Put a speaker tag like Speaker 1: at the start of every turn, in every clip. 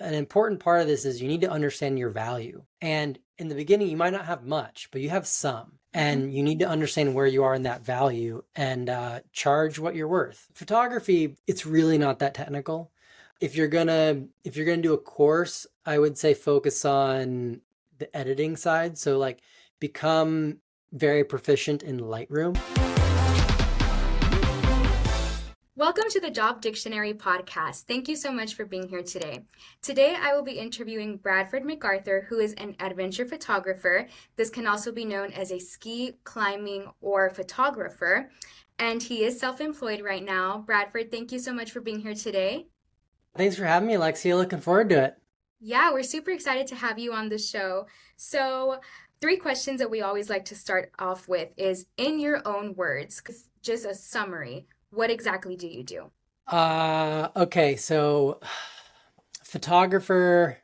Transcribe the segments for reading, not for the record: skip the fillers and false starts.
Speaker 1: an important part of this is you need to understand your value. And in the beginning, you might not have much, but you have some.
Speaker 2: Mhm.
Speaker 1: And you need to understand where you are in that value and charge what you're worth. Photography, it's really not that technical. If you're gonna do a course, I would say focus on the editing side. So like become very proficient in Lightroom.
Speaker 2: Welcome to the Job Dictionary podcast. Thank you so much for being here today. Today, I will be interviewing Bradford McArthur, who is an adventure photographer. This can also be known as a ski, climbing, or photographer. And he is self employed right now. Bradford, thank you so much for being here today.
Speaker 1: Thanks for having me, Alexia. Looking forward to it.
Speaker 2: Yeah, we're super excited to have you on the show. So, three questions that we always like to start off with is in your own words, just a summary. What exactly do you do?
Speaker 1: Okay, so photographer,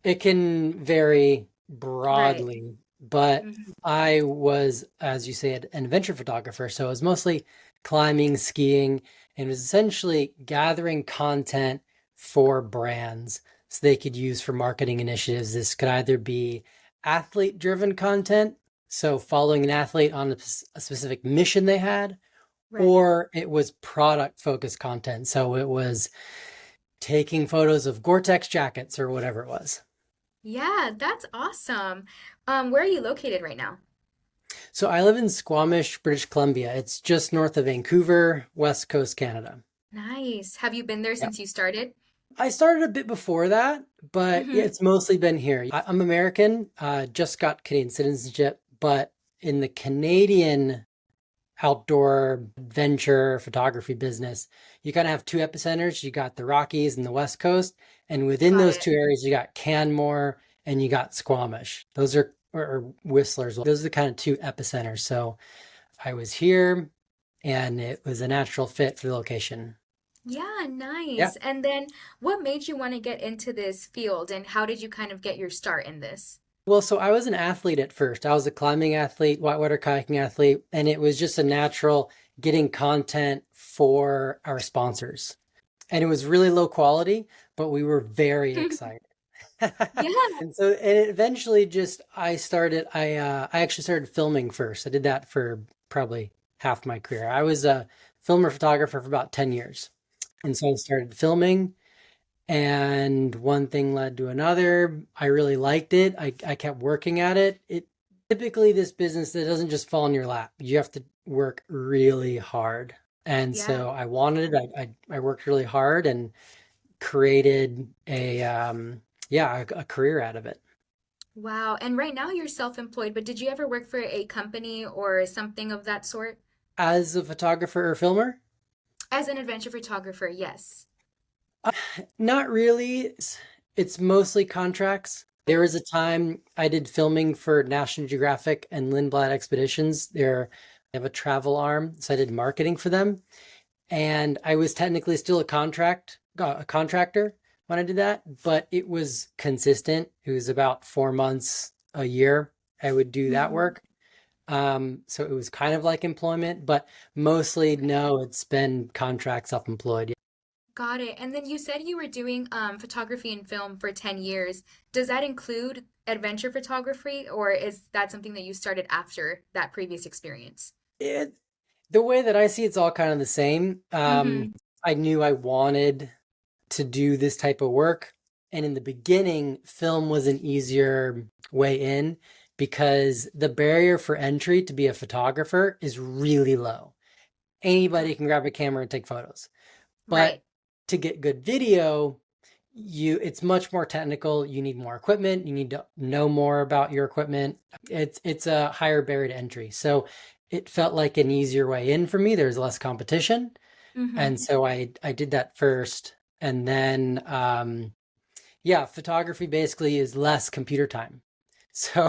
Speaker 1: it can vary
Speaker 2: Right.
Speaker 1: broadly, but
Speaker 2: Mhm.
Speaker 1: I was, as you said, an adventure photographer. So it was mostly climbing, skiing, and it was essentially gathering content for brands so they could use for marketing initiatives. This could either be athlete-driven content, so following an athlete on a specific mission they had,
Speaker 2: Right.
Speaker 1: or it was product-focused content. So it was taking photos of Gore-Tex jackets or whatever it was.
Speaker 2: Yeah, that's awesome. Where are you located right now?
Speaker 1: So I live in Squamish, British Columbia. It's just north of Vancouver, West Coast, Canada.
Speaker 2: Nice. Have you been there
Speaker 1: Yeah.
Speaker 2: since you started?
Speaker 1: I started a bit before that, but yeah,
Speaker 2: Mm-hmm.
Speaker 1: it's mostly been here. I'm American, just got Canadian citizenship, but in the Canadian outdoor adventure photography business, you kind of have two epicenters. You got the Rockies and the West Coast, and within
Speaker 2: Got
Speaker 1: those
Speaker 2: it.
Speaker 1: two areas, you got Canmore and you got Squamish. Those are or Whistler's. Those are the kind of two epicenters. So I was here, and it was a natural fit for the location.
Speaker 2: Yeah,
Speaker 1: Yeah.
Speaker 2: nice. And then what made you want to get into this field and how did you kind of get your start in this?
Speaker 1: Well, so I was an athlete at first. I was a climbing athlete, whitewater kayaking athlete, and it was just a natural getting content for our sponsors. And it was really low quality, but we were very excited.
Speaker 2: Yeah.
Speaker 1: And so and it eventually just I actually started filming first. I did that for probably half my career. I was a filmer photographer for about 10 years. And so I started filming and one thing led to another. I really liked it. I kept working at it. It typically this business that doesn't just fall in your lap. You have to work really hard. And
Speaker 2: Yeah.
Speaker 1: so I wanted it. I worked really hard and created a career out of it.
Speaker 2: Wow. And right now you're self-employed, but did you ever work for a company or something of that sort?
Speaker 1: As a photographer or filmer,
Speaker 2: As an adventure photographer, yes.
Speaker 1: uh, not really. It's mostly contracts. There was a time I did filming for National Geographic and Lindblad Expeditions. They have a travel arm, so I did marketing for them. And I was technically still a contractor when I did that, but it was consistent. It was about 4 months a year I would do that
Speaker 2: Mhm.
Speaker 1: work. So it was kind of like employment, but mostly no, it's been contract self-employed.
Speaker 2: Got it. And then you said you were doing photography and film for 10 years. Does that include adventure photography, or is that something that you started after that previous experience?
Speaker 1: It, the way that I see it's all kind of the same.
Speaker 2: Mm-hmm.
Speaker 1: I knew I wanted to do this type of work. And in the beginning, film was an easier way in because the barrier for entry to be a photographer is really low. Anybody can grab a camera and take photos. But
Speaker 2: Right.
Speaker 1: to get good video, it's much more technical. You need more equipment. You need to know more about your equipment. It's a higher barrier to entry. So it felt like an easier way in for me. There's less competition.
Speaker 2: Mm-hmm.
Speaker 1: And so I did that first. And then yeah, photography basically is less computer time. So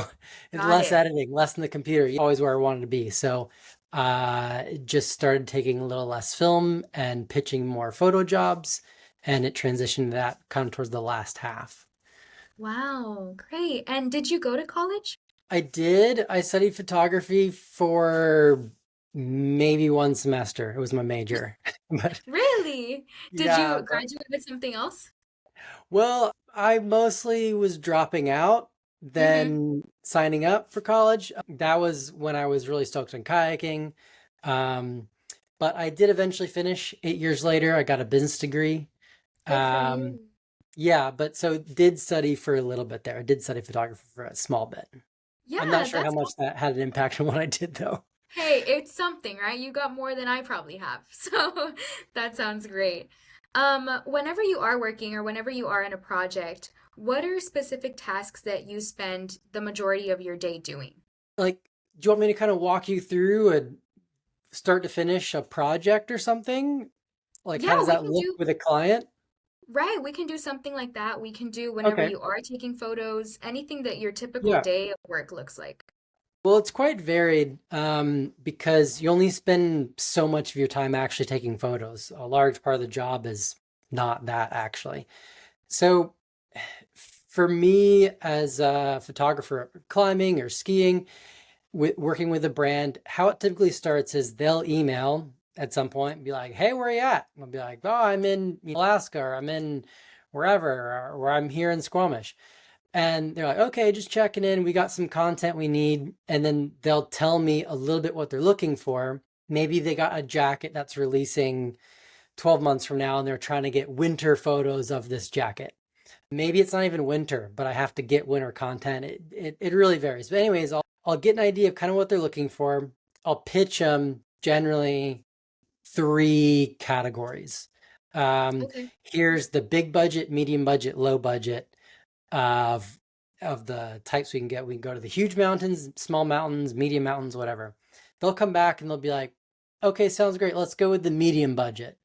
Speaker 1: it's
Speaker 2: Got
Speaker 1: less
Speaker 2: it.
Speaker 1: editing, less in the computer. Always where I wanted to be. So just started taking a little less film and pitching more photo jobs. And it transitioned to that kind of towards the last half.
Speaker 2: Wow, great. And did you go to college?
Speaker 1: I did. I studied photography for maybe one semester. It was my major. But
Speaker 2: Really? Did
Speaker 1: yeah,
Speaker 2: you graduate with something else?
Speaker 1: well, I mostly was dropping out
Speaker 2: Mm-hmm.
Speaker 1: than signing up for college. That was when I was really stoked on kayaking. Um, but I did eventually finish 8 years later. I got a business degree.
Speaker 2: Good for
Speaker 1: Um,
Speaker 2: you.
Speaker 1: yeah, but so did study for a little bit there. I did study photography for a small bit. I'm not
Speaker 2: Yeah,
Speaker 1: sure how
Speaker 2: that's
Speaker 1: much that had an impact on what I did though.
Speaker 2: Hey, it's something, right? You got more than I probably have. So that sounds great. Whenever you are working or whenever you are in a project, what are specific tasks that you spend the majority of your day doing?
Speaker 1: Like, do you want me to kind of walk you through a start to finish a project or something? Like, how
Speaker 2: Yeah,
Speaker 1: does
Speaker 2: we
Speaker 1: that
Speaker 2: can
Speaker 1: look
Speaker 2: do,
Speaker 1: with a client?
Speaker 2: right, we can do something like that. We can do whenever
Speaker 1: Okay.
Speaker 2: you are taking photos, anything that your typical
Speaker 1: Yeah.
Speaker 2: day of work looks like.
Speaker 1: Well, it's quite varied because you only spend so much of your time actually taking photos. A large part of the job is not that actually. So for me as a photographer climbing or skiing, working with a brand, how it typically starts is they'll email at some point and be like, "Hey, where are you at?" And I'll be like, "Oh, I'm in Alaska, or I'm in wherever, or I'm here in Squamish." And they're like, "Okay, just checking in. We got some content we need." And then they'll tell me a little bit what they're looking for. Maybe they got a jacket that's releasing 12 months from now and they're trying to get winter photos of this jacket. Maybe it's not even winter, but I have to get winter content. It really varies. But anyways, I'll get an idea of kind of what they're looking for. I'll pitch them generally three categories. Um,
Speaker 2: Okay.
Speaker 1: Here's the big budget, medium budget, low budget of the types we can get. We can go to the huge mountains, small mountains, medium mountains, whatever. They'll come back and they'll be like, "Okay, sounds great. Let's go with the medium budget."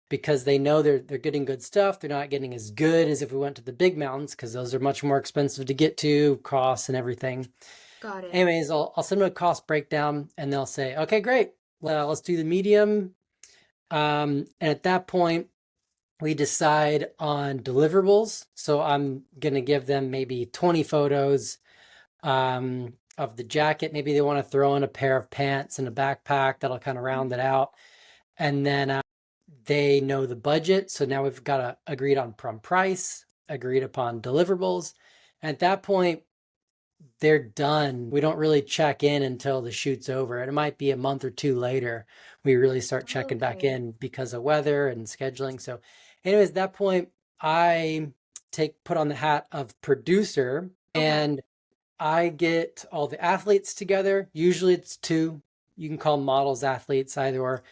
Speaker 1: Because they know they're getting good stuff. They're not getting as good as if we went to the big mountains because those are much more expensive to get to, costs and everything.
Speaker 2: Got it.
Speaker 1: Anyways, I'll send them a cost breakdown and they'll say, "Okay, great. Let's do the medium." And at that point, we decide on deliverables. So I'm gonna give them maybe 20 photos of the jacket. Maybe they want to throw in a pair of pants and a backpack. That'll kind of round it out. And then they know the budget. So now we've got a agreed on price, agreed upon deliverables. And at that point, they're done. We don't really check in until the shoot's over. And it might be a month or two later we really start checking back
Speaker 2: Okay.
Speaker 1: in because of weather and scheduling. So, anyways, at that point, I put on the hat of producer
Speaker 2: Okay.
Speaker 1: and I get all the athletes together. Usually it's two. You can call models athletes either or.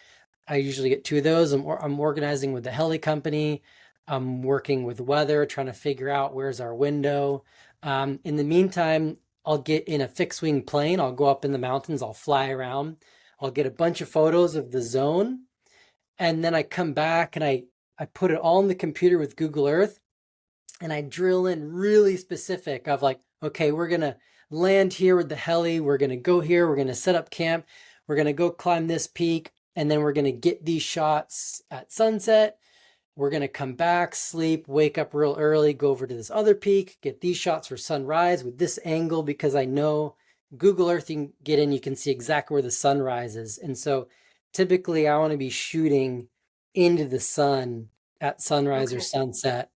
Speaker 1: I usually get two of those. I'm organizing with the heli company. I'm working with weather, trying to figure out where's our window. In the meantime, I'll get in a fixed wing plane. I'll go up in the mountains. I'll fly around. I'll get a bunch of photos of the zone. And then I come back and I put it all in the computer with Google Earth and I drill in really specific of like, okay, we're gonna land here with the heli, we're gonna go here, we're gonna set up camp, we're gonna go climb this peak, and then we're gonna get these shots at sunset. We're gonna come back, sleep, wake up real early, go over to this other peak, get these shots for sunrise with this angle because I know Google Earth you can get in, you can see exactly where the sunrise is. And so typically I want to be shooting into the sun at sunrise or
Speaker 2: Okay.
Speaker 1: sunset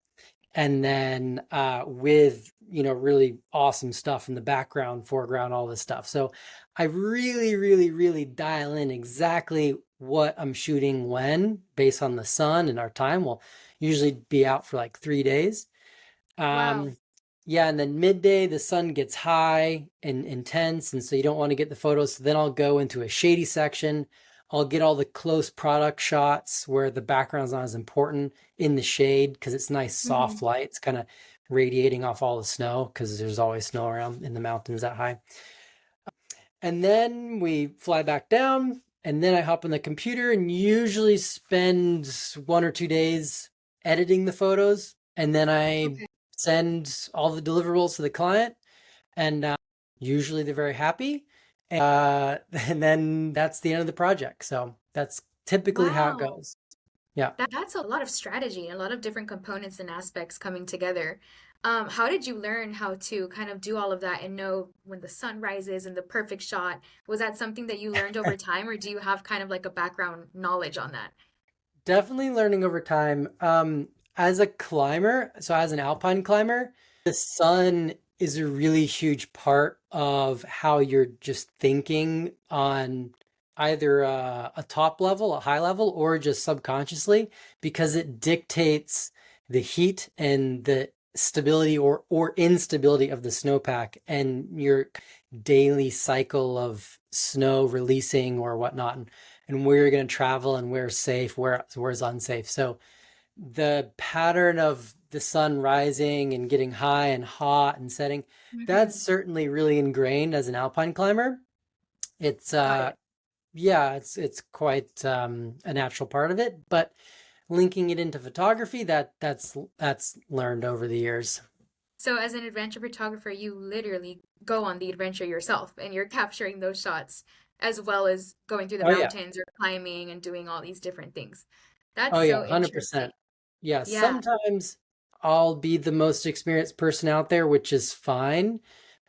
Speaker 1: and then with really awesome stuff in the background, foreground, all this stuff. So I really, really, really dial in exactly what I'm shooting when, based on the sun and our time. We'll usually be out for like 3 days.
Speaker 2: Wow.
Speaker 1: Um, yeah, and then midday the sun gets high and intense, and so you don't want to get the photos. So then I'll go into a shady section. I'll get all the close product shots where the background's not as important in the shade because it's nice soft
Speaker 2: Hmm.
Speaker 1: light. It's kind of radiating off all the snow because there's always snow around in the mountains that high. And then we fly back down, and then I hop on the computer and usually spend 1 or 2 days editing the photos. And then I
Speaker 2: Okay.
Speaker 1: send all the deliverables to the client, and usually they're very happy. And then that's the end of the project. So that's typically how it
Speaker 2: Wow.
Speaker 1: goes. Yeah.
Speaker 2: That's a lot of strategy and a lot of different components and aspects coming together. How did you learn how to kind of do all of that and know when the sun rises and the perfect shot? Was that something that you learned over time, or do you have kind of like a background knowledge on that?
Speaker 1: Definitely learning over time. as a climber, so as an alpine climber, the sun is a really huge part of how you're just thinking on either a top level, a high level, or just subconsciously, because it dictates the heat and the stability or instability of the snowpack and your daily cycle of snow releasing or whatnot, and where you're going to travel and where's safe, where's unsafe. So the pattern of the sun rising and getting high and hot and setting, that's
Speaker 2: Hmm.
Speaker 1: certainly really ingrained as an alpine climber. It's
Speaker 2: Got it.
Speaker 1: yeah, it's quite a natural part of it, but linking it into photography, that's learned over the years.
Speaker 2: So, as an adventure photographer, you literally go on the adventure yourself and you're capturing those shots as well as going through the
Speaker 1: Oh yeah.
Speaker 2: mountains or climbing and doing all these different things. That's
Speaker 1: Oh yeah,
Speaker 2: so
Speaker 1: 100%.
Speaker 2: interesting.
Speaker 1: Yeah,
Speaker 2: Yeah.
Speaker 1: sometimes I'll be the most experienced person out there, which is fine,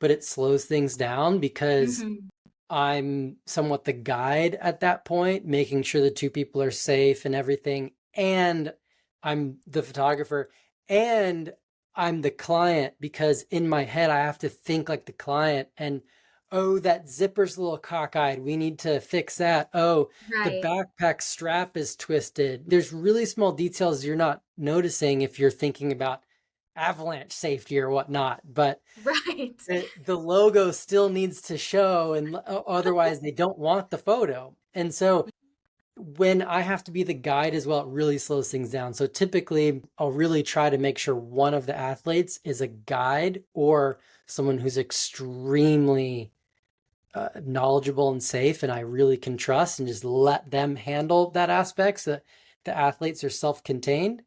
Speaker 1: but it slows things down because
Speaker 2: Hmm.
Speaker 1: I'm somewhat the guide at that point, making sure the two people are safe and everything. And I'm the photographer and I'm the client because in my head, I have to think like the client. And oh, that zipper's a little cockeyed. We need to fix that. Oh, the
Speaker 2: Right.
Speaker 1: backpack strap is twisted. There's really small details you're not noticing if you're thinking about avalanche safety or whatnot. But
Speaker 2: Right.
Speaker 1: the logo still needs to show, and otherwise they don't want the photo. And so when I have to be the guide as well, it really slows things down. So typically I'll really try to make sure one of the athletes is a guide or someone who's extremely knowledgeable and safe, and I really can trust, and just let them handle that aspect so that the athletes are self-contained.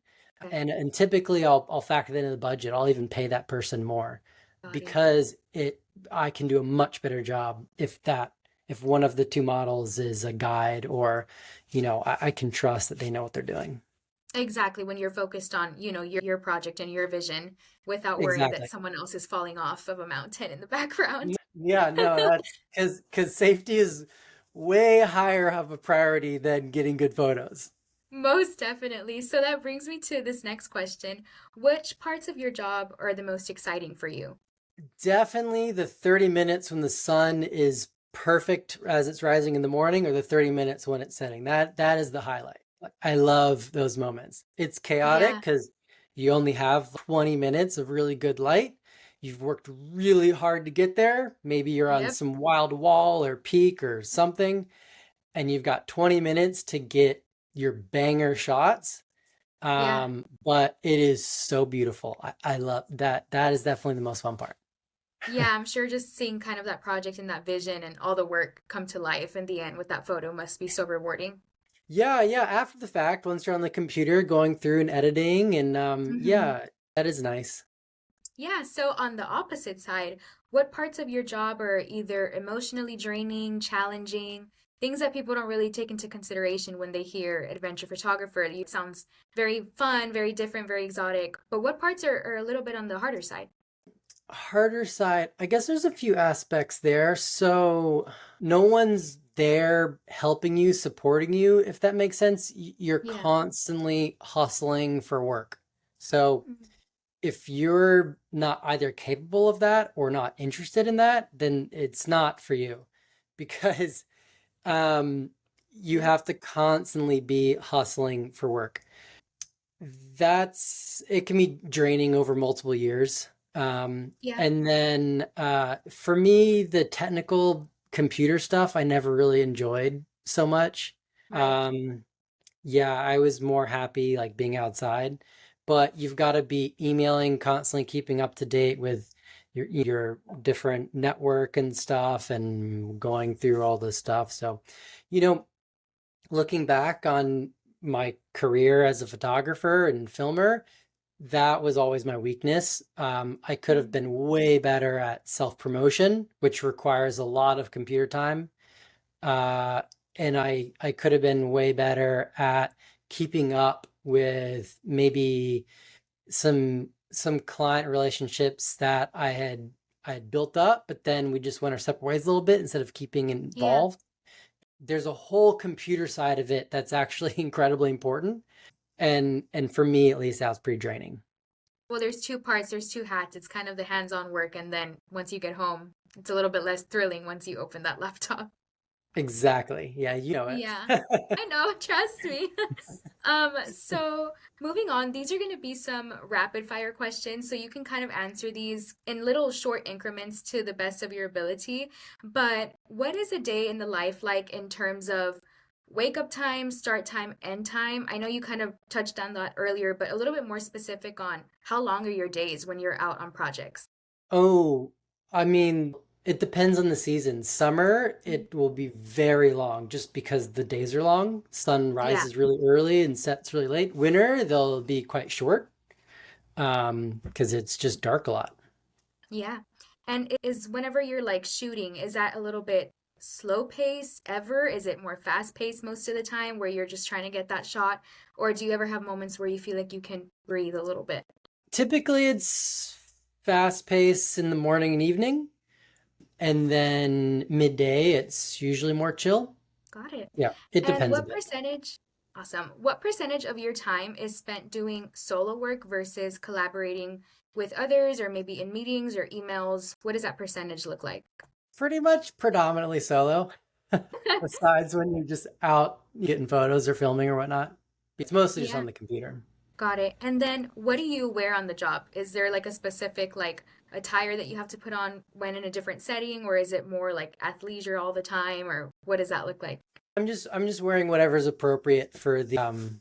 Speaker 1: And typically I'll factor that into the budget. I'll even pay that person more
Speaker 2: Got it.
Speaker 1: because it I can do a much better job if one of the two models is a guide, or I can trust that they know what they're doing.
Speaker 2: Exactly. When you're focused on, your project and your vision without worrying that
Speaker 1: Exactly.
Speaker 2: someone else is falling off of a mountain in the background.
Speaker 1: Yeah, no, that's because safety is way higher of a priority than getting good photos.
Speaker 2: Most definitely. So that brings me to this next question. Which parts of your job are the most exciting for you?
Speaker 1: Definitely the 30 minutes when the sun is perfect as it's rising in the morning, or the 30 minutes when it's setting. That is the highlight. Like, I love those moments. It's chaotic
Speaker 2: Yeah.
Speaker 1: because you only have 20 minutes of really good light. You've worked really hard to get there. Maybe you're on
Speaker 2: Yep.
Speaker 1: some wild wall or peak or something, and you've got 20 minutes to get your banger shots.
Speaker 2: Yeah.
Speaker 1: But it is so beautiful. I love that. That is definitely the most fun part.
Speaker 2: Yeah, I'm sure just seeing kind of that project and that vision and all the work come to life in the end with that photo must be so rewarding.
Speaker 1: Yeah, yeah. After the fact, once you're on the computer going through and editing, and
Speaker 2: Hmm.
Speaker 1: yeah, that is nice.
Speaker 2: Yeah, so on the opposite side, what parts of your job are either emotionally draining, challenging, things that people don't really take into consideration when they hear adventure photographer? It sounds very fun, very different, very exotic, but what parts are a little bit on the harder side?
Speaker 1: Harder side, I guess there's a few aspects there. So no one's there helping you, supporting you, if that makes sense. You're
Speaker 2: Yeah.
Speaker 1: constantly hustling for work. So
Speaker 2: Mhm.
Speaker 1: if you're not either capable of that or not interested in that, then it's not for you because um, you
Speaker 2: Yep.
Speaker 1: have to constantly be hustling for work. It can be draining over multiple years.
Speaker 2: Yeah.
Speaker 1: And then for me, the technical computer stuff I never really enjoyed so much.
Speaker 2: Right.
Speaker 1: Um, yeah, I was more happy like being outside, but you've got to be emailing, constantly keeping up to date with your different network and stuff, and going through all this stuff. So, you know, looking back on my career as a photographer and filmer, that was always my weakness. I could have
Speaker 2: Mhm.
Speaker 1: been way better at self-promotion, which requires a lot of computer time. Uh, and I could have been way better at keeping up with maybe some client relationships that I had built up, but then we just went our separate ways a little bit instead of keeping
Speaker 2: Yeah.
Speaker 1: involved. There's a whole computer side of it that's actually incredibly important. And for me at least, that was pretty draining.
Speaker 2: Well, there's two parts, there's two hats. It's kind of the hands-on work, and then once you get home, it's a little bit less thrilling once you open that laptop.
Speaker 1: Exactly. Yeah, you know
Speaker 2: Yeah,
Speaker 1: it.
Speaker 2: I know, trust me. So moving on, these are going to be some rapid fire questions, so you can kind of answer these in little short increments to the best of your ability. But what is a day in the life like in terms of wake up time, start time, end time? I know you kind of touched on that earlier, but a little bit more specific on how long are your days when you're out on projects?
Speaker 1: Oh, I mean, it depends on the season. Summer,
Speaker 2: Mhm.
Speaker 1: it will be very long just because the days are long. Sun
Speaker 2: Yeah,
Speaker 1: rises really early and sets really late. Winter, they'll be quite short, because it's just dark a lot.
Speaker 2: yeah. And is whenever you're like shooting, is that a little bit slow paced ever? Is it more fast paced most of the time where you're just trying to get that shot? Or do you ever have moments where you feel like you can breathe a little bit?
Speaker 1: Typically, it's fast pace in the morning and evening, and then midday, it's usually more chill.
Speaker 2: Got it.
Speaker 1: Yeah, it
Speaker 2: And
Speaker 1: depends a
Speaker 2: what
Speaker 1: bit.
Speaker 2: percentage, awesome, what percentage of your time is spent doing solo work versus collaborating with others or maybe in meetings or emails? What does that percentage look like?
Speaker 1: Pretty much predominantly solo, besides when you're just out getting photos or filming or whatnot. It's mostly just
Speaker 2: Yeah.
Speaker 1: on the computer.
Speaker 2: Got it. And then what do you wear on the job? Is there like a specific like attire that you have to put on when in a different setting, or is it more like athleisure all the time, or what does that look like?
Speaker 1: I'm just wearing whatever's appropriate for the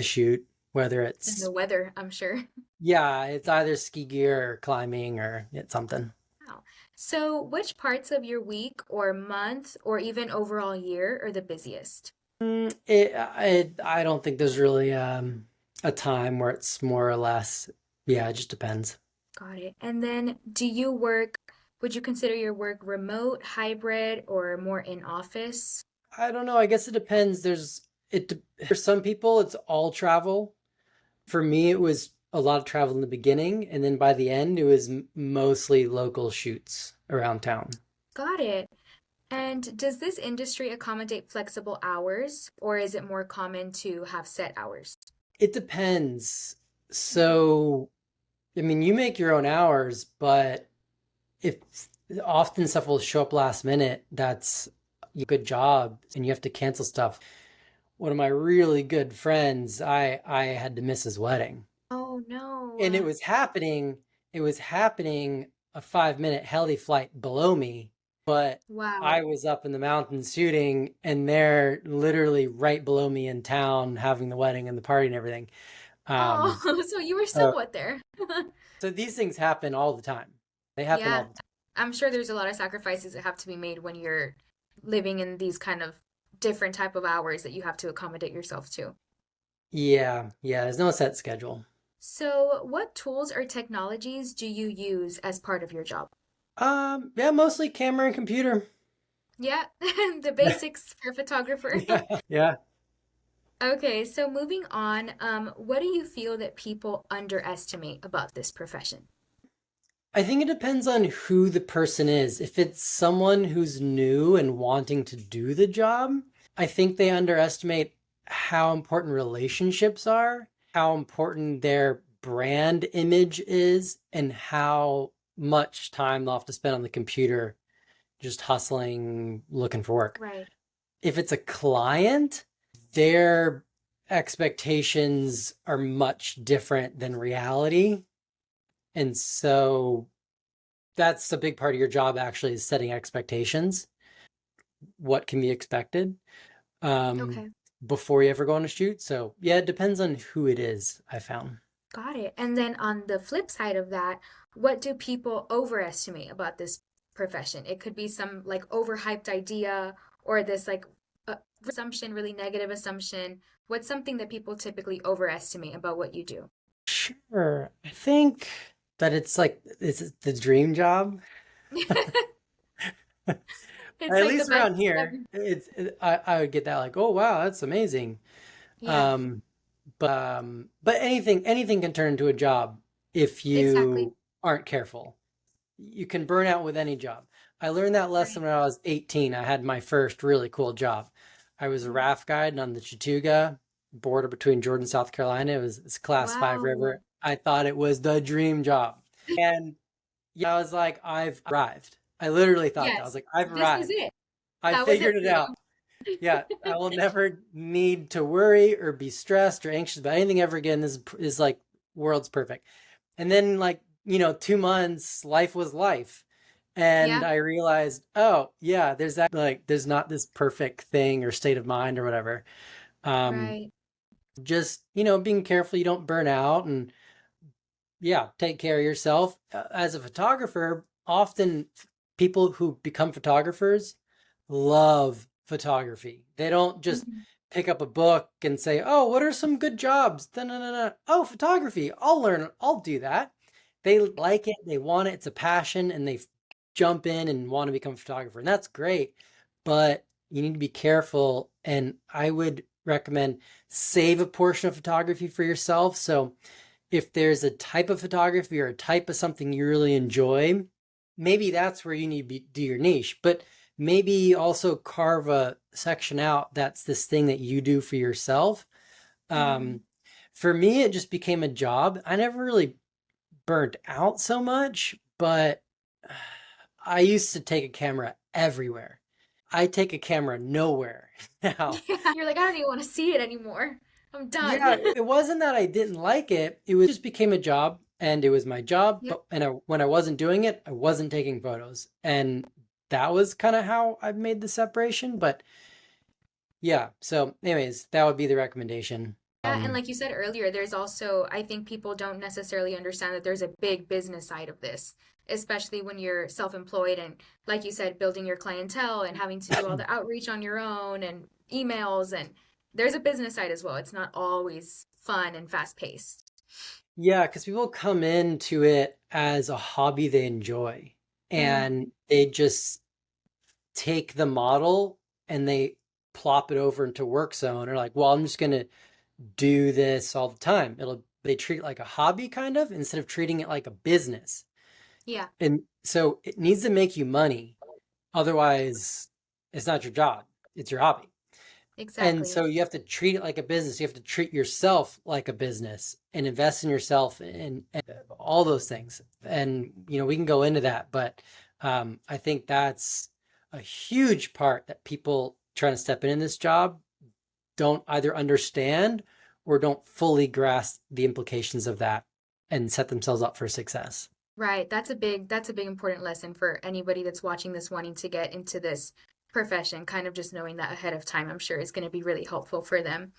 Speaker 1: shoot, whether
Speaker 2: And
Speaker 1: it's,
Speaker 2: the weather, I'm sure.
Speaker 1: yeah, it's either ski gear or climbing or it's something.
Speaker 2: Wow. So, which parts of your week or month or even overall year are the busiest?
Speaker 1: I don't think there's really a time where it's more or less. Yeah, it just depends.
Speaker 2: Got it. And then do you work, would you consider your work remote, hybrid, or more in office?
Speaker 1: I don't know. I guess it depends. For some people it's all travel. For me, it was a lot of travel in the beginning, and then by the end, it was mostly local shoots around town.
Speaker 2: Got it. And does this industry accommodate flexible hours, or is it more common to have set hours?
Speaker 1: It depends.
Speaker 2: Mhm.
Speaker 1: So, I mean, you make your own hours, but if often stuff will show up last minute, that's a good job, and you have to cancel stuff. One of my really good friends, I had to miss his wedding.
Speaker 2: Oh
Speaker 1: And
Speaker 2: no.
Speaker 1: it was happening a 5 minute heli flight below me, but I
Speaker 2: Wow.
Speaker 1: was up in the mountains shooting and they're literally right below me in town having the wedding and the party and everything.
Speaker 2: Oh,
Speaker 1: Um,
Speaker 2: so you were
Speaker 1: so,
Speaker 2: somewhat there.
Speaker 1: so these things happen all the time. They happen all
Speaker 2: Yeah,
Speaker 1: the time.
Speaker 2: I'm sure there's a lot of sacrifices that have to be made when you're living in these kind of different type of hours that you have to accommodate yourself to.
Speaker 1: Yeah, yeah, there's no set schedule.
Speaker 2: So, what tools or technologies do you use as part of your job?
Speaker 1: Yeah, mostly camera and computer.
Speaker 2: Yeah, the basics for a photographer.
Speaker 1: Yeah, yeah.
Speaker 2: Okay, so moving on, what do you feel that people underestimate about this profession?
Speaker 1: I think it depends on who the person is. If it's someone who's new and wanting to do the job, I think they underestimate how important relationships are, how important their brand image is, and how much time they'll have to spend on the computer just hustling, looking for work.
Speaker 2: Right.
Speaker 1: If it's a client, their expectations are much different than reality. And so that's a big part of your job actually is setting expectations, what can be expected, um,
Speaker 2: Okay,
Speaker 1: before you ever go on a shoot. So yeah, it depends on who it is, I found.
Speaker 2: got it. And then on the flip side of that, what do people overestimate about this profession? It could be some like overhyped idea or this like assumption, really negative assumption. What's something that people typically overestimate about what you do?
Speaker 1: Sure. I think that it's the dream job.
Speaker 2: It's
Speaker 1: At
Speaker 2: like the
Speaker 1: least
Speaker 2: best
Speaker 1: around here,
Speaker 2: ever.
Speaker 1: I would get that like, oh wow, that's amazing.
Speaker 2: Yeah,
Speaker 1: Um, but anything can turn into a job if
Speaker 2: exactly.
Speaker 1: you aren't careful. You can burn out with any job. I learned that lesson
Speaker 2: Right.
Speaker 1: when I was 18. I had my first really cool job. I was a
Speaker 2: Mhm.
Speaker 1: raft guide on the Chattooga. border between Jordan and South Carolina. It's class five
Speaker 2: Wow.
Speaker 1: river. I thought it was the dream job. And yeah, I was like, I've arrived. I literally thought that. I was
Speaker 2: Yes,
Speaker 1: like, I've
Speaker 2: this is
Speaker 1: arrived.
Speaker 2: it.
Speaker 1: I
Speaker 2: That was it
Speaker 1: figured
Speaker 2: for
Speaker 1: it
Speaker 2: you.
Speaker 1: out. Yeah, I will never need to worry or be stressed or anxious about anything ever again. This is like world's perfect. And then like, 2 months, life was life. And
Speaker 2: Yeah,
Speaker 1: I realized, oh yeah, there's that like there's not this perfect thing or state of mind or whatever. Um,
Speaker 2: right.
Speaker 1: just, being careful you don't burn out and yeah, take care of yourself. As a photographer, often people who become photographers love photography. They don't just
Speaker 2: Mhm.
Speaker 1: pick up a book and say, "Oh, what are some good jobs?" No, no, no, no. Oh, photography. I'll learn. I'll do that. They like it. They want it. It's a passion, and they jump in and want to become a photographer, and that's great. But you need to be careful, and I would recommend save a portion of photography for yourself. So if there's a type of photography or a type of something you really enjoy, maybe that's where you need to do your niche. But maybe also carve a section out that's this thing that you do for yourself.
Speaker 2: Mhm.
Speaker 1: Um, for me, it just became a job. I never really burnt out so much, but I used to take a camera everywhere. I take a camera nowhere now.
Speaker 2: Yeah, you're like, I don't even want to see it anymore. I'm done.
Speaker 1: Yeah, it wasn't that I didn't like it. It was just became a job and it was my job,
Speaker 2: Yep.
Speaker 1: but when I wasn't doing it, I wasn't taking photos. And that was kind of how I made the separation, but yeah. So anyways, that would be the recommendation.
Speaker 2: Yeah, and like you said earlier, there's also, I think people don't necessarily understand that there's a big business side of this, especially when you're self-employed and, like you said, building your clientele and having to do all the outreach on your own and emails, and there's a business side as well. It's not always fun and fast-paced.
Speaker 1: Yeah, because people come into it as a hobby they enjoy
Speaker 2: Mm,
Speaker 1: and they just take the model and they plop it over into work zone or like, well, I'm just gonna do this all the time. They treat it like a hobby kind of instead of treating it like a business.
Speaker 2: yeah,
Speaker 1: And so it needs to make you money. Otherwise, it's not your job. It's your hobby. And
Speaker 2: exactly.
Speaker 1: so you have to treat it like a business. You have to treat yourself like a business and invest in yourself and all those things. And, we can go into that, but I think that's a huge part that people trying to step in this job don't either understand or don't fully grasp the implications of that and set themselves up for success.
Speaker 2: Right. That's a big important lesson for anybody that's watching this wanting to get into this profession. Kind of just knowing that ahead of time, I'm sure is going to be really helpful for them.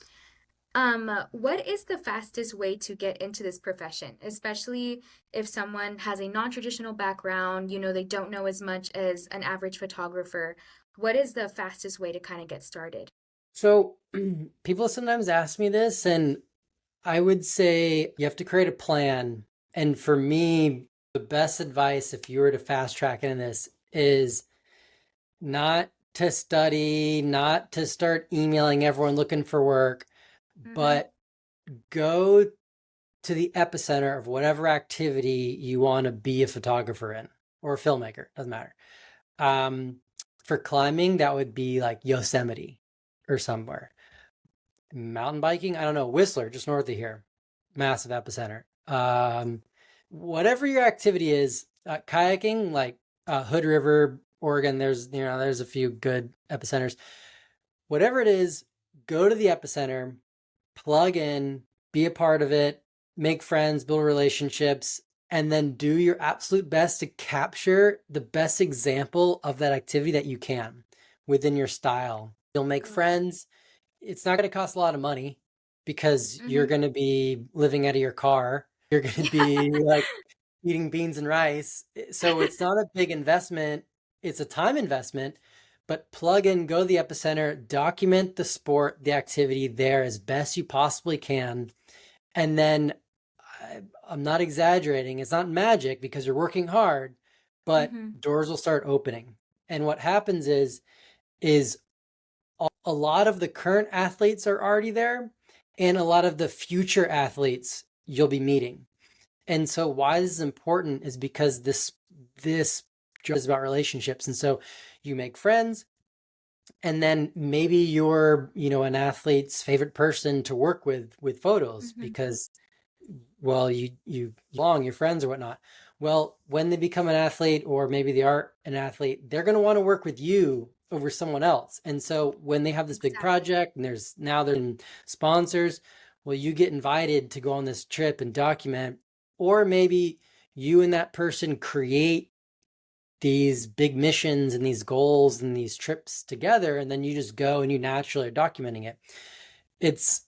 Speaker 2: What is the fastest way to get into this profession, especially if someone has a non-traditional background, they don't know as much as an average photographer. What is the fastest way to kind of get started?
Speaker 1: So people sometimes ask me this, and I would say you have to create a plan. And for me, the best advice if you were to fast track into this is not to study, not to start emailing everyone looking for work,
Speaker 2: Mm-hmm.
Speaker 1: but go to the epicenter of whatever activity you want to be a photographer in or a filmmaker, doesn't matter. Um, for climbing, that would be like Yosemite or somewhere. Mountain biking, I don't know, Whistler, just north of here, massive epicenter. Whatever your activity is, kayaking, like Hood River, Oregon, there's a few good epicenters. Whatever it is, go to the epicenter, plug in, be a part of it, make friends, build relationships, and then do your absolute best to capture the best example of that activity that you can within your style. You'll make friends. It's not going to cost a lot of money because you're
Speaker 2: Mm-hmm.
Speaker 1: going to be living out of your car. You're going to be like eating beans and rice. So it's not a big investment. It's a time investment, but plug in, go to the epicenter, document the sport, the activity there as best you possibly can. And then I'm not exaggerating. It's not magic because you're working hard, but
Speaker 2: Mm-hmm.
Speaker 1: doors will start opening. And what happens is a lot of the current athletes are already there and a lot of the future athletes you'll be meeting. And so why this is important is because this job is about relationships. And so you make friends, And then maybe you're, an athlete's favorite person to work with photos
Speaker 2: Hmm.
Speaker 1: because, well, you belong, your friends or whatnot. Well, when they become an athlete, or maybe they are an athlete, they're going to want to work with you over someone else. And so when they have this big
Speaker 2: Exactly.
Speaker 1: project and they're sponsors, well, you get invited to go on this trip and document, or maybe you and that person create these big missions and these goals and these trips together, and then you just go and you naturally are documenting it. It's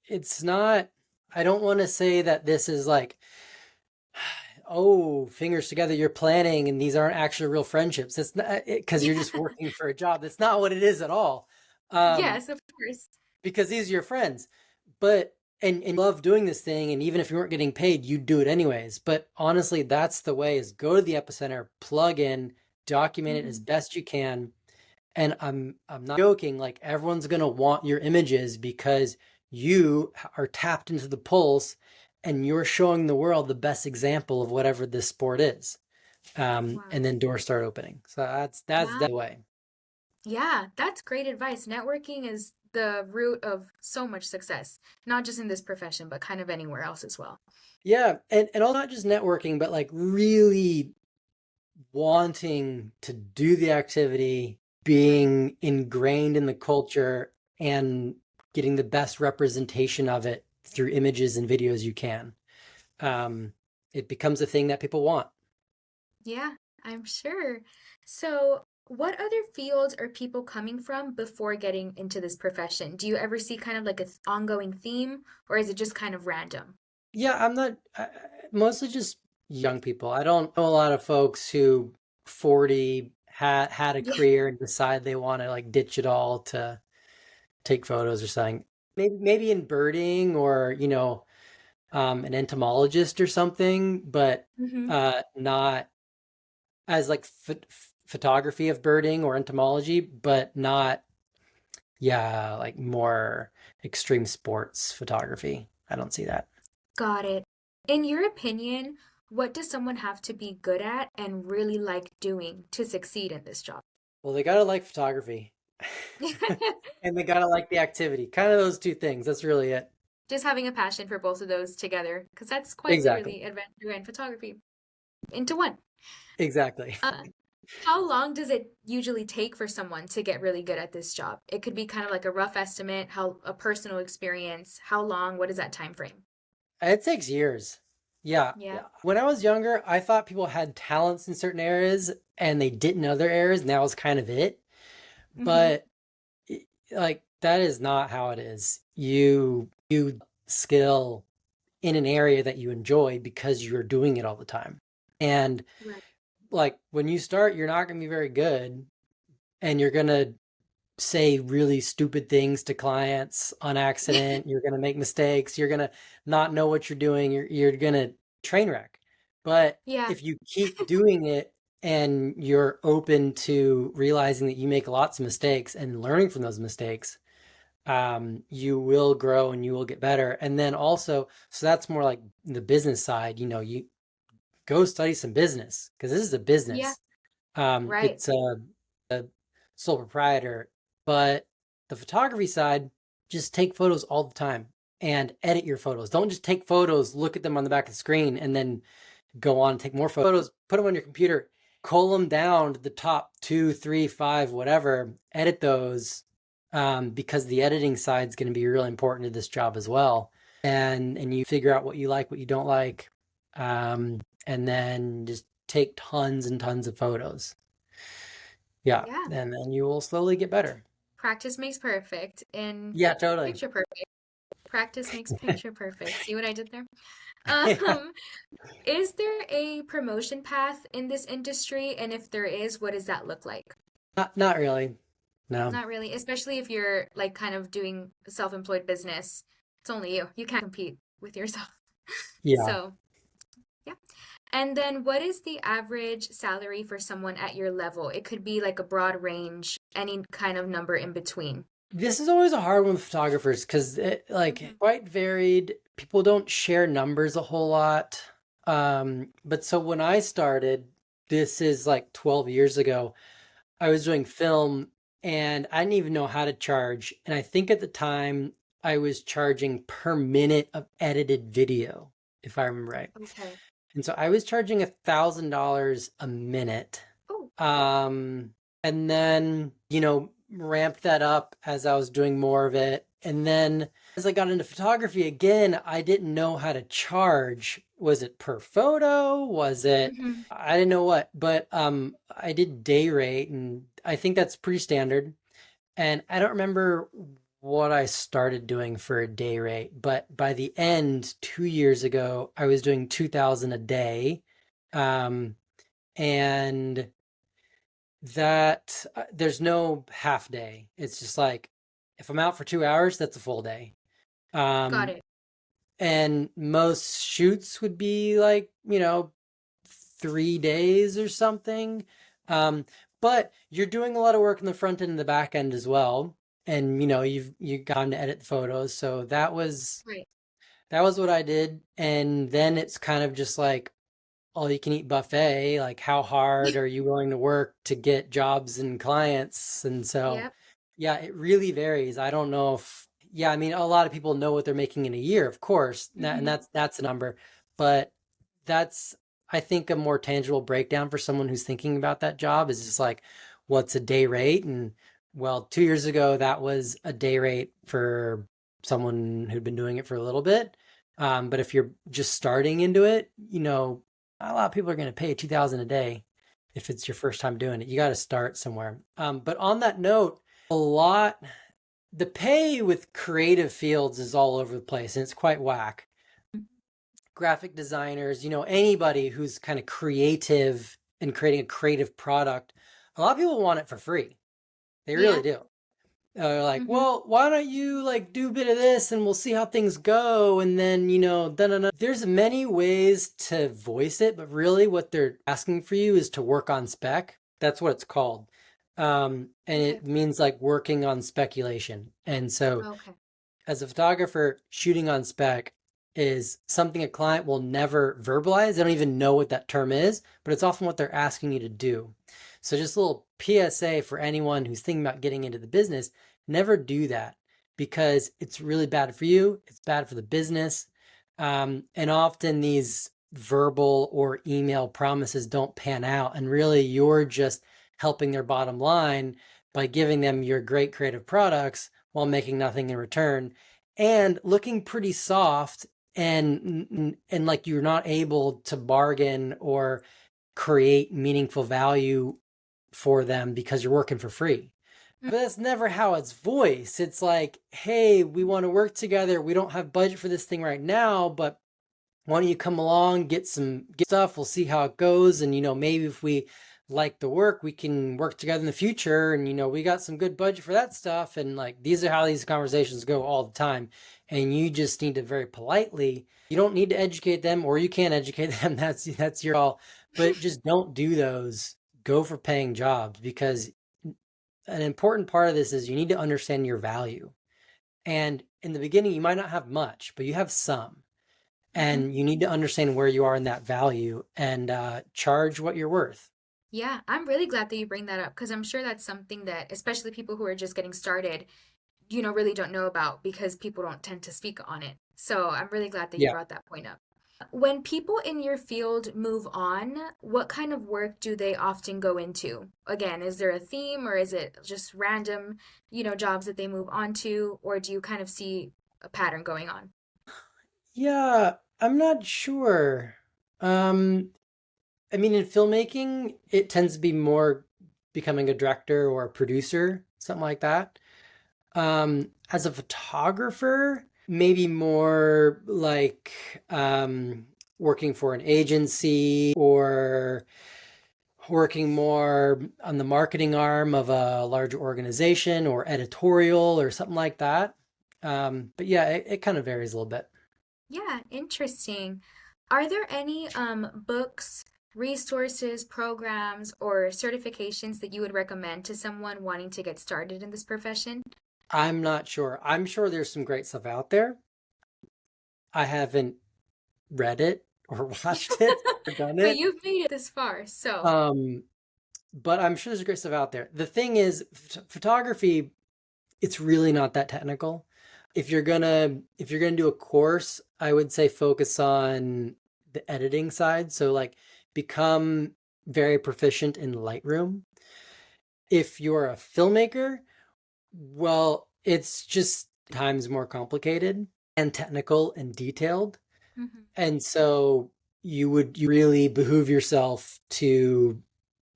Speaker 1: it's not, I don't want to say that this is like, oh, fingers together, you're planning and these aren't actually real friendships. It's not, because you're just
Speaker 2: Yeah.
Speaker 1: working for a job. That's not what it is at all. um
Speaker 2: Yes, of course.
Speaker 1: because these are your friends. But and you love doing this thing, and even if you weren't getting paid, you'd do it anyways. But honestly, that's the way: is go to the epicenter, plug in, document it as
Speaker 2: Hmm.
Speaker 1: best you can. And I'm not joking, like everyone's gonna want your images because you are tapped into the pulse and you're showing the world the best example of whatever this sport is.
Speaker 2: Wow.
Speaker 1: And then doors start opening. So that's
Speaker 2: Wow.
Speaker 1: the way.
Speaker 2: Yeah, that's great advice. Networking is the root of so much success, not just in this profession, but kind of anywhere else as well.
Speaker 1: Yeah, and all, not just networking, but like really wanting to do the activity,
Speaker 2: Right.
Speaker 1: being ingrained in the culture, and getting the best representation of it through images and videos you can. um, it becomes a thing that people want.
Speaker 2: Yeah, I'm sure. So, what other fields are people coming from before getting into this profession? Do you ever see kind of like a ongoing theme, or is it just kind of random?
Speaker 1: Yeah, I'm not, mostly just young people. I don't know a lot of folks who 40 had a
Speaker 2: Yeah.
Speaker 1: career and decide they want to like ditch it all to take photos or something. Maybe in birding, or an entomologist or something, but
Speaker 2: Hmm.
Speaker 1: not as like photography of birding or entomology, but not, yeah, like more extreme sports photography. I don't see that.
Speaker 2: Got it. In your opinion, what does someone have to be good at and really like doing to succeed in this job?
Speaker 1: Well, they gotta like photography. And they gotta like the activity. Kind of those two things. That's really it.
Speaker 2: Just having a passion for both of those together, because that's quite
Speaker 1: Exactly.
Speaker 2: literally adventure and photography into one.
Speaker 1: Exactly.
Speaker 2: Uh, how long does it usually take for someone to get really good at this job? It could be kind of like a rough estimate, how a personal experience, how long, what is that time frame?
Speaker 1: It takes years. Yeah,
Speaker 2: Yeah.
Speaker 1: yeah. When I was younger, I thought people had talents in certain areas and they didn't in other areas, and that was kind of it.
Speaker 2: Hmm.
Speaker 1: But like that is not how it is. You skill in an area that you enjoy because you're doing it all the time. And
Speaker 2: Right.
Speaker 1: like when you start, you're not going to be very good, and you're going to say really stupid things to clients on accident. You're going to make mistakes. You're going to not know what you're doing. You're going to train wreck. But
Speaker 2: Yeah.
Speaker 1: if you keep doing it and you're open to realizing that you make lots of mistakes and learning from those mistakes, you will grow and you will get better. And then also, so that's more like the business side. You go study some business because this is a
Speaker 2: Yeah.
Speaker 1: business.
Speaker 2: Right.
Speaker 1: It's a sole proprietor, but the photography side, just take photos all the time and edit your photos. Don't just take photos, look at them on the back of the screen, and then go on and take more photos. Put them on your computer, cull them down to the top two, three, five, whatever. Edit those, because the editing side is going to be really important to this job as well. And you figure out what you like, what you don't like, and then just take tons and tons of photos. Yeah,
Speaker 2: Yeah.
Speaker 1: and then you will slowly get better.
Speaker 2: Practice makes perfect and
Speaker 1: Yeah, totally.
Speaker 2: picture perfect. Practice makes picture perfect. See what I did there?
Speaker 1: Yeah,
Speaker 2: Um, is there a promotion path in this industry? And if there is, what does that look like?
Speaker 1: not really. No.
Speaker 2: Not really, especially if you're like kind of doing self-employed business. It's only you. You can't compete with yourself.
Speaker 1: Yeah.
Speaker 2: So, yeah. And then what is the average salary for someone at your level? It could be like a broad range, any kind of number in between.
Speaker 1: This is always a hard one with photographers because it like
Speaker 2: Hmm.
Speaker 1: quite varied. People don't share numbers a whole lot. But so when I started, this is like 12 years ago, I was doing film, and I didn't even know how to charge. And I think at the time I was charging per minute of edited video, if I remember right.
Speaker 2: Okay.
Speaker 1: And so I was charging $1,000 a minute.
Speaker 2: Oh,
Speaker 1: Um, and then, ramped that up as I was doing more of it. And then as I got into photography again, I didn't know how to charge. Was it per photo? Was it,
Speaker 2: hmm,
Speaker 1: I didn't know what, but I did day rate, and I think that's pretty standard. And I don't remember what I started doing for a day rate, but by the end, 2 years ago, I was doing 2,000 a day. Um, and that there's no half day. It's just like if I'm out for 2 hours, that's a full day.
Speaker 2: got
Speaker 1: Um,
Speaker 2: it.
Speaker 1: and most shoots would be like, 3 days or something. Um, but you're doing a lot of work in the front end and the back end as well. And you got to edit the photos. So
Speaker 2: Right.
Speaker 1: that was what I did. And then it's kind of just like all you can eat buffet. Like, how hard are you willing to work to get jobs and clients? And so,
Speaker 2: Yep.
Speaker 1: yeah, it really varies. I don't know if, yeah, I mean, a lot of people know what they're making in a year, of course, and
Speaker 2: Hmm.
Speaker 1: that's a number, but that's, I think, a more tangible breakdown for someone who's thinking about that job is just like, what's a day rate? And well, 2 years ago, that was a day rate for someone who'd been doing it for a little bit. But if you're just starting into it, a lot of people are going to pay 2,000 a day if it's your first time doing it. You got to start somewhere. But on that note, the pay with creative fields is all over the place and it's quite whack. Graphic designers, anybody who's kind of creative and creating a creative product, a lot of people want it for free. They really
Speaker 2: Yeah.
Speaker 1: do. Like,
Speaker 2: Hmm.
Speaker 1: well, why don't you like do a bit of this and we'll see how things go, and then da. There's many ways to voice it, but really what they're asking for you is to work on spec. That's what it's called. And
Speaker 2: Okay.
Speaker 1: it means like working on speculation. And so
Speaker 2: Okay.
Speaker 1: as a photographer, shooting on spec is something a client will never verbalize. They don't even know what that term is, but it's often what they're asking you to do. So just a little PSA for anyone who's thinking about getting into the business, never do that because it's really bad for you. It's bad for the business. And often these verbal or email promises don't pan out. And really, you're just helping their bottom line by giving them your great creative products while making nothing in return and looking pretty soft, and like you're not able to bargain or create meaningful value for them because you're working for free. But that's never how it's voiced. It's like, hey, we want to work together. We don't have budget for this thing right now, but why don't you come along, get stuff, we'll see how it goes, and maybe if we like the work, we can work together in the future, and we got some good budget for that stuff. And like, these are how these conversations go all the time, and you just need to very politely, you don't need to educate them, or you can't educate them. That's your call, but just don't do those. Go for paying jobs, because an important part of this is you need to understand your value. And in the beginning, you might not have much, but you have some,
Speaker 2: Hmm.
Speaker 1: and you need to understand where you are in that value and charge what you're worth.
Speaker 2: Yeah, I'm really glad that you bring that up because I'm sure that's something that, especially people who are just getting started, really don't know about because people don't tend to speak on it. So I'm really glad that you
Speaker 1: Yeah.
Speaker 2: brought that point up. When people in your field move on, what kind of work do they often go into? Again, is there a theme or is it just random, jobs that they move on to, or do you kind of see a pattern going on?
Speaker 1: Yeah, I'm not sure. Um, I mean, in filmmaking, it tends to be more becoming a director or a producer, something like that. As a photographer, maybe more like working for an agency or working more on the marketing arm of a larger organization or editorial or something like that. But yeah, it kind of varies a little bit.
Speaker 2: Yeah, interesting. Are there any books, resources, programs, or certifications that you would recommend to someone wanting to get started in this profession?
Speaker 1: I'm not sure. I'm sure there's some great stuff out there. I haven't read it or watched it or done
Speaker 2: But
Speaker 1: it.
Speaker 2: you've made it this far, so
Speaker 1: Um, but I'm sure there's great stuff out there. The thing is, photography, it's really not that technical. If you're gonna do a course, I would say focus on the editing side. So like become very proficient in Lightroom. If you're a filmmaker, well, it's just times more complicated and technical and detailed.
Speaker 2: Hmm.
Speaker 1: And so you really behoove yourself to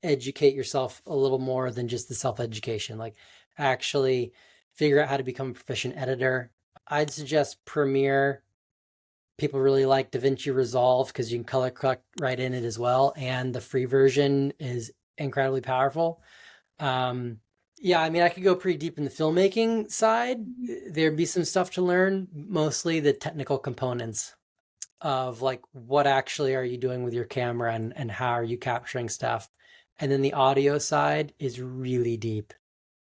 Speaker 1: educate yourself a little more than just the self-education. Like actually figure out how to become a proficient editor. I'd suggest Premiere. People really like DaVinci Resolve because you can color correct right in it as well. And the free version is incredibly powerful. Um, yeah, I mean, I could go pretty deep in the filmmaking side.
Speaker 2: Hmm.
Speaker 1: There'd be some stuff to learn, mostly the technical components of like what actually are you doing with your camera and how are you capturing stuff. And then the audio side is really deep.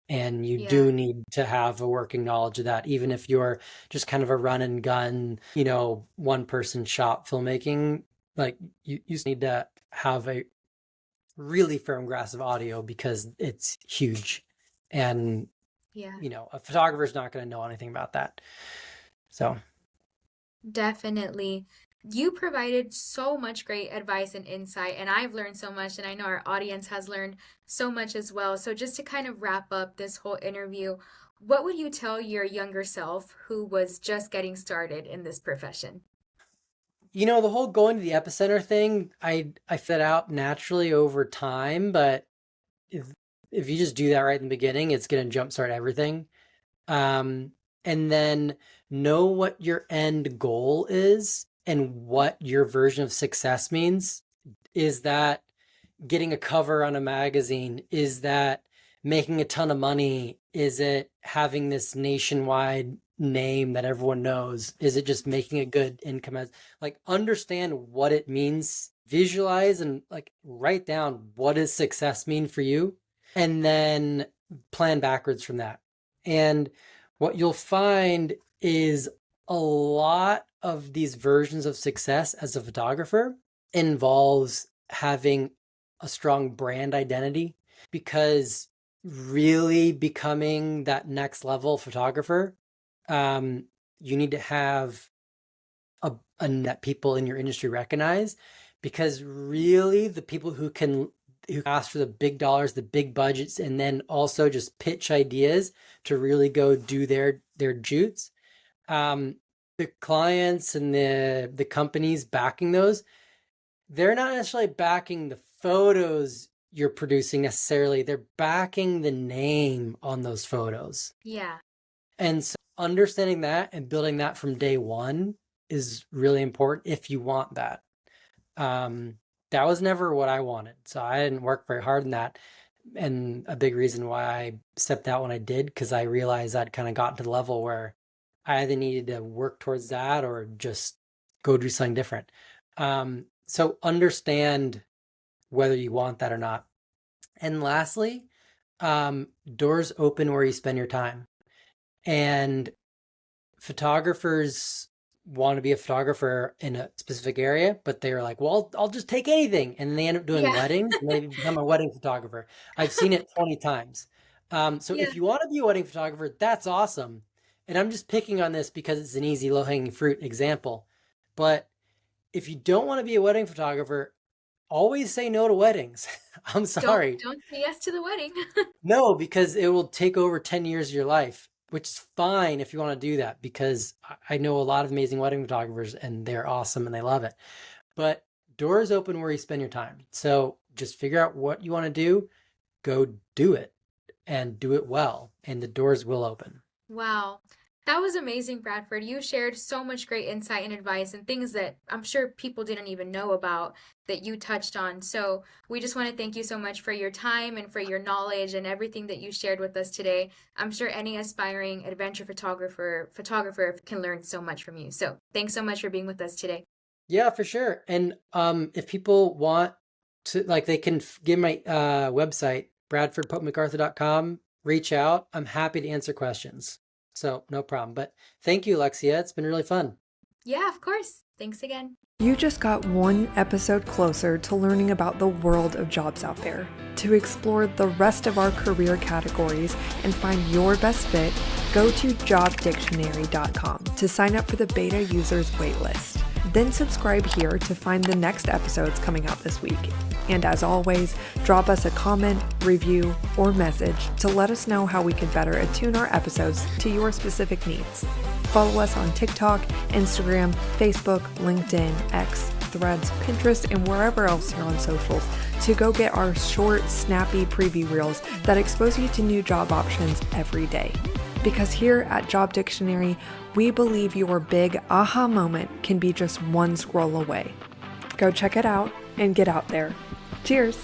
Speaker 1: And you
Speaker 2: Yeah.
Speaker 1: do need to have a working knowledge of that, even if you're just kind of a run and gun, one person shop filmmaking. Like you need to have a really firm grasp of audio because it's huge. And,
Speaker 2: Yeah.
Speaker 1: a photographer's not going to know anything about that. So,
Speaker 2: Definitely. You provided so much great advice and insight, and I've learned so much, and I know our audience has learned so much as well. So, just to kind of wrap up this whole interview, what would you tell your younger self who was just getting started in this profession?
Speaker 1: the whole going to the epicenter thing, I fed out naturally over time, but if if you just do that right in the beginning, it's going to jumpstart everything. Um, and then know what your end goal is and what your version of success means. Is that getting a cover on a magazine? Is that making a ton of money? Is it having this nationwide name that everyone knows? Is it just making a good income? As like understand what it means, visualize and like write down what does success mean for you, and then plan backwards from that. And what you'll find is a lot of these versions of success as a photographer involves having a strong brand identity, because really becoming that next level photographer, um, you need to have a that people in your industry recognize, because really the people who ask for the big dollars, the big budgets, and then also just pitch ideas to really go do their jutes. Um, the clients and the companies backing those, they're not necessarily backing the photos you're producing necessarily. They're backing the name on those photos.
Speaker 2: Yeah.
Speaker 1: And so understanding that and building that from day one is really important if you want that. Um, that was never what I wanted. So I didn't work very hard in that. And a big reason why I stepped out when I did, because I realized I'd kind of gotten to the level where I either needed to work towards that or just go do something different. So understand whether you want that or not. And lastly, doors open where you spend your time. And photographers want to be a photographer in a specific area, but they're like, well, I'll just take anything. And they end up doing
Speaker 2: Yeah.
Speaker 1: weddings and they become a wedding photographer. I've seen it 20 times. So
Speaker 2: Yeah.
Speaker 1: if you want to be a wedding photographer, that's awesome. And I'm just picking on this because it's an easy low hanging fruit example. But if you don't want to be a wedding photographer, always say no to weddings. I'm
Speaker 2: Don't
Speaker 1: sorry.
Speaker 2: don't say yes to the wedding.
Speaker 1: No, because it will take over 10 years of your life, which is fine if you want to do that, because I know a lot of amazing wedding photographers and they're awesome and they love it. But doors open where you spend your time. So just figure out what you want to do, go do it and do it well, and the doors will open.
Speaker 2: Wow. That was amazing, Bradford. You shared so much great insight and advice and things that I'm sure people didn't even know about that you touched on. So, we just want to thank you so much for your time and for your knowledge and everything that you shared with us today. I'm sure any aspiring adventure photographer can learn so much from you. So, thanks so much for being with us today.
Speaker 1: Yeah, for sure. And if people want to, like, they can give my website, bradfordmcarthur.com, reach out. I'm happy to answer questions. So no problem. But thank you, Alexia. It's been really fun.
Speaker 2: Yeah, of course. Thanks again.
Speaker 3: You just got one episode closer to learning about the world of jobs out there. To explore the rest of our career categories and find your best fit, go to jobdictionary.com to sign up for the beta users waitlist. Then subscribe here to find the next episodes coming out this week. And as always, drop us a comment, review, or message to let us know how we could better attune our episodes to your specific needs. Follow us on TikTok, Instagram, Facebook, LinkedIn, X, Threads, Pinterest, and wherever else you're on socials to go get our short, snappy preview reels that expose you to new job options every day. Because here at Job Dictionary, we believe your big aha moment can be just one scroll away. Go check it out and get out there. Cheers!